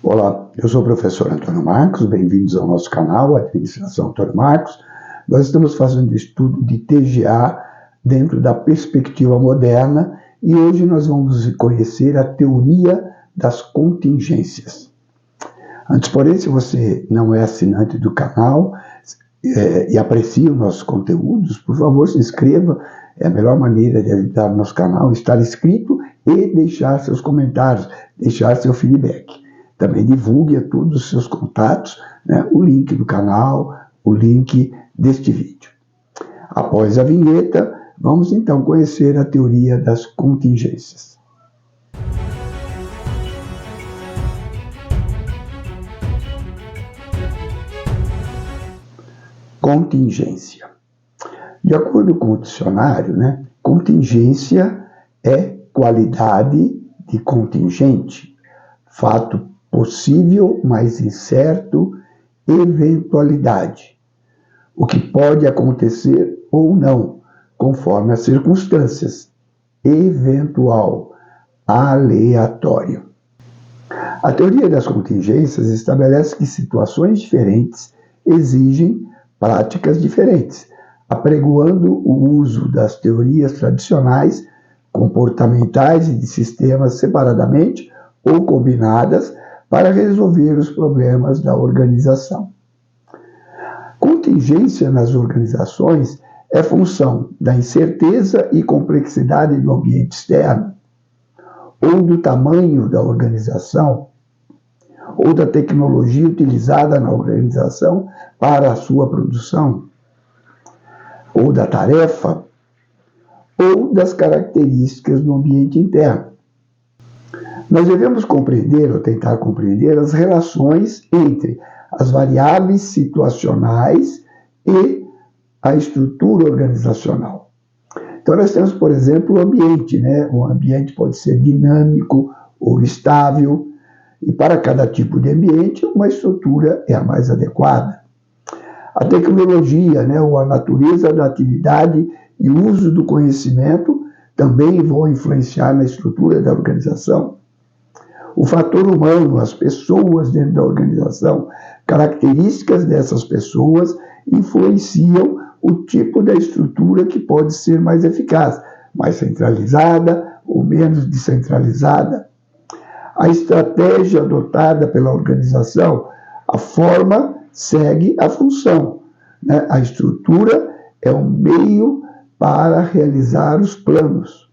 Olá, eu sou o professor Antônio Marcos, bem-vindos ao nosso canal, Administração Antônio Marcos. Nós estamos fazendo estudo de TGA dentro da perspectiva moderna e hoje nós vamos conhecer a teoria das contingências. Antes, porém, se você não é assinante do canal e aprecia os nossos conteúdos, por favor, se inscreva. É a melhor maneira de ajudar o nosso canal, estar inscrito e deixar seus comentários, deixar seu feedback. Também divulgue a todos os seus contatos, o link do canal, o link deste vídeo. Após a vinheta, vamos então conhecer a teoria das contingências. Contingência. De acordo com o dicionário, contingência é qualidade de contingente, fato possível, mas incerto, eventualidade, o que pode acontecer ou não, conforme as circunstâncias, eventual, aleatório. A teoria das contingências estabelece que situações diferentes exigem práticas diferentes, apregoando o uso das teorias tradicionais, comportamentais e de sistemas separadamente ou combinadas para resolver os problemas da organização. Contingência nas organizações é função da incerteza e complexidade do ambiente externo, ou do tamanho da organização, ou da tecnologia utilizada na organização para a sua produção, ou da tarefa, ou das características do ambiente interno. Nós devemos compreender ou tentar compreender as relações entre as variáveis situacionais e a estrutura organizacional. Então, nós temos, por exemplo, o ambiente. O ambiente pode ser dinâmico ou estável, e para cada tipo de ambiente, uma estrutura é a mais adequada. A tecnologia, ou a natureza da atividade e o uso do conhecimento também vão influenciar na estrutura da organização. O fator humano, as pessoas dentro da organização, características dessas pessoas influenciam o tipo da estrutura que pode ser mais eficaz, mais centralizada ou menos descentralizada. A estratégia adotada pela organização, a forma segue a função. A estrutura é um meio para realizar os planos.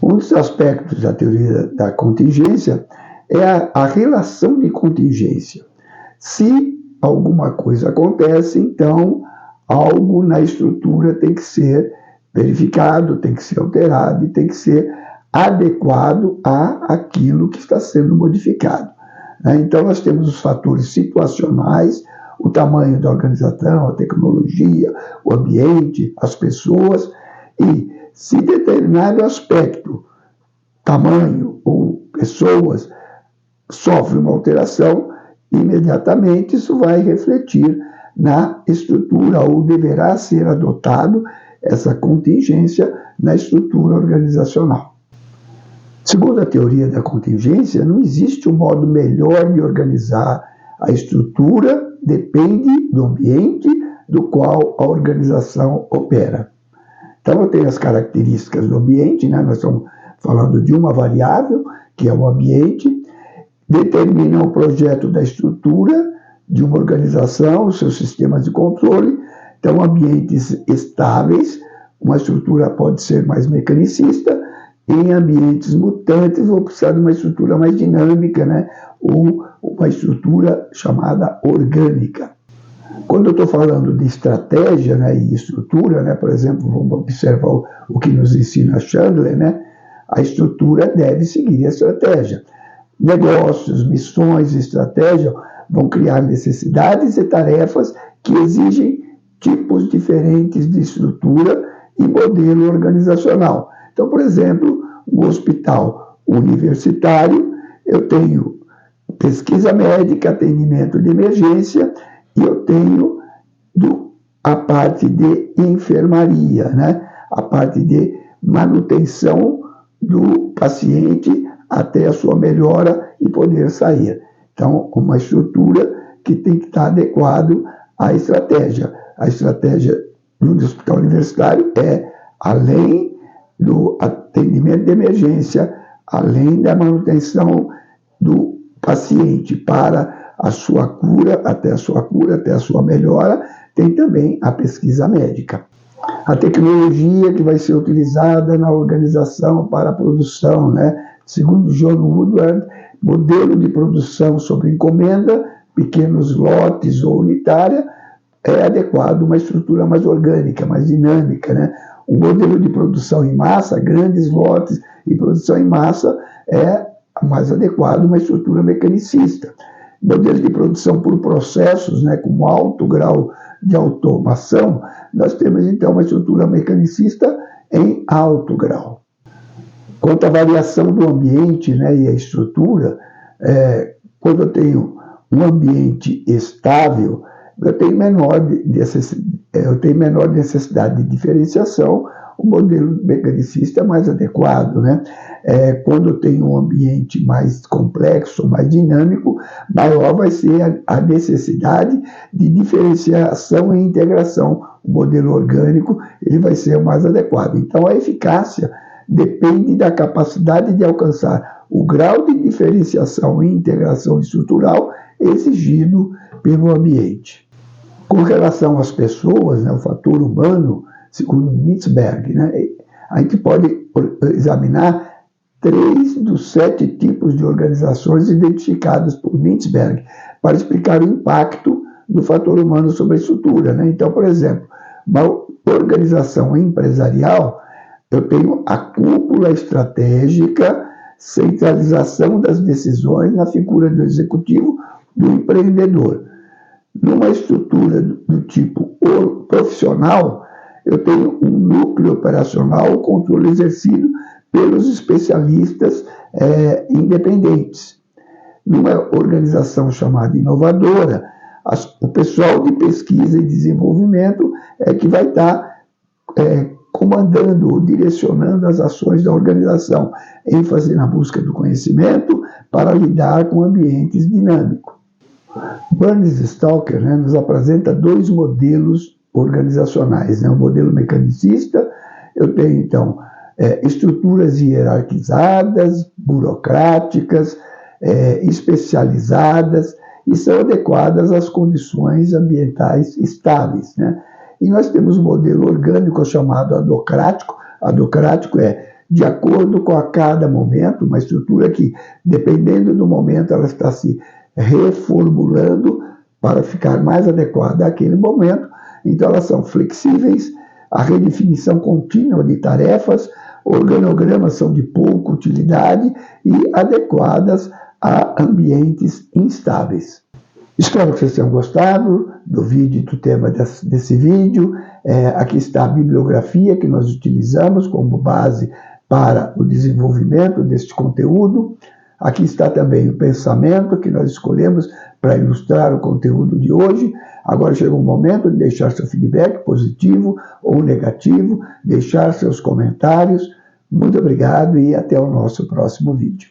Um dos aspectos da teoria da contingência é a relação de contingência. Se alguma coisa acontece, então algo na estrutura tem que ser verificado, tem que ser alterado e tem que ser adequado àquilo que está sendo modificado. Então nós temos os fatores situacionais, o tamanho da organização, a tecnologia, o ambiente, as pessoas, e se determinado aspecto, tamanho ou pessoas, sofre uma alteração, imediatamente isso vai refletir na estrutura ou deverá ser adotado essa contingência na estrutura organizacional. Segundo a teoria da contingência, não existe um modo melhor de organizar a estrutura, depende do ambiente do qual a organização opera. Então, eu tenho as características do ambiente, nós estamos falando de uma variável, que é o ambiente, determina o projeto da estrutura de uma organização, os seus sistemas de controle. Então, ambientes estáveis, uma estrutura pode ser mais mecanicista. Em ambientes mutantes, vou precisar de uma estrutura mais dinâmica, ou uma estrutura chamada orgânica. Quando eu estou falando de estratégia e estrutura, por exemplo, vamos observar o que nos ensina Chandler, a estrutura deve seguir a estratégia. Negócios, missões e estratégia vão criar necessidades e tarefas que exigem tipos diferentes de estrutura e modelo organizacional. Então, por exemplo, um hospital universitário, eu tenho pesquisa médica, atendimento de emergência, e eu tenho a parte de enfermaria, a parte de manutenção do paciente até a sua melhora e poder sair. Então, uma estrutura que tem que estar adequado à estratégia. A estratégia do hospital universitário é, além do atendimento de emergência, além da manutenção do paciente para a sua cura, até a sua melhora, tem também a pesquisa médica. A tecnologia que vai ser utilizada na organização para a produção, né? Segundo John Woodward, modelo de produção sob encomenda, pequenos lotes ou unitária, é adequado a uma estrutura mais orgânica, mais dinâmica, né? O modelo de produção em massa, grandes lotes e produção em massa, é mais adequado a uma estrutura mecanicista. Modelo de produção por processos, né, com alto grau de automação, nós temos então uma estrutura mecanicista em alto grau. Quanto à variação do ambiente, né, e a estrutura, quando eu tenho um ambiente estável, eu tenho menor necessidade de diferenciação, o modelo mecanicista é mais adequado, né? Quando eu tenho um ambiente mais complexo, mais dinâmico, maior vai ser a necessidade de diferenciação e integração. O modelo orgânico ele vai ser o mais adequado. Então, a eficácia depende da capacidade de alcançar o grau de diferenciação e integração estrutural exigido pelo ambiente. Com relação às pessoas, né, o fator humano, segundo Mintzberg, né, a gente pode examinar 3 dos 7 tipos de organizações identificadas por Mintzberg para explicar o impacto do fator humano sobre a estrutura, né? Então, por exemplo, uma organização empresarial, eu tenho a cúpula estratégica, centralização das decisões na figura do executivo, do empreendedor. Numa estrutura do tipo profissional, eu tenho um núcleo operacional, o controle exercido pelos especialistas independentes. Numa organização chamada inovadora, o pessoal de pesquisa e desenvolvimento é que vai estar comandando, direcionando as ações da organização, ênfase na busca do conhecimento para lidar com ambientes dinâmicos. Burns Stalker, né, nos apresenta 2 modelos organizacionais, né? O modelo mecanicista, eu tenho então estruturas hierarquizadas, burocráticas, especializadas e são adequadas às condições ambientais estáveis, né? E nós temos um modelo orgânico chamado adocrático. Adocrático é de acordo com a cada momento, uma estrutura que, dependendo do momento, ela está se reformulando para ficar mais adequada àquele momento. Então, elas são flexíveis, a redefinição contínua de tarefas, organogramas são de pouca utilidade e adequadas a ambientes instáveis. Espero que vocês tenham gostado do vídeo, do tema desse vídeo. Aqui está a bibliografia que nós utilizamos como base para o desenvolvimento deste conteúdo. Aqui está também o pensamento que nós escolhemos para ilustrar o conteúdo de hoje. Agora chega o momento de deixar seu feedback positivo ou negativo, deixar seus comentários. Muito obrigado e até o nosso próximo vídeo.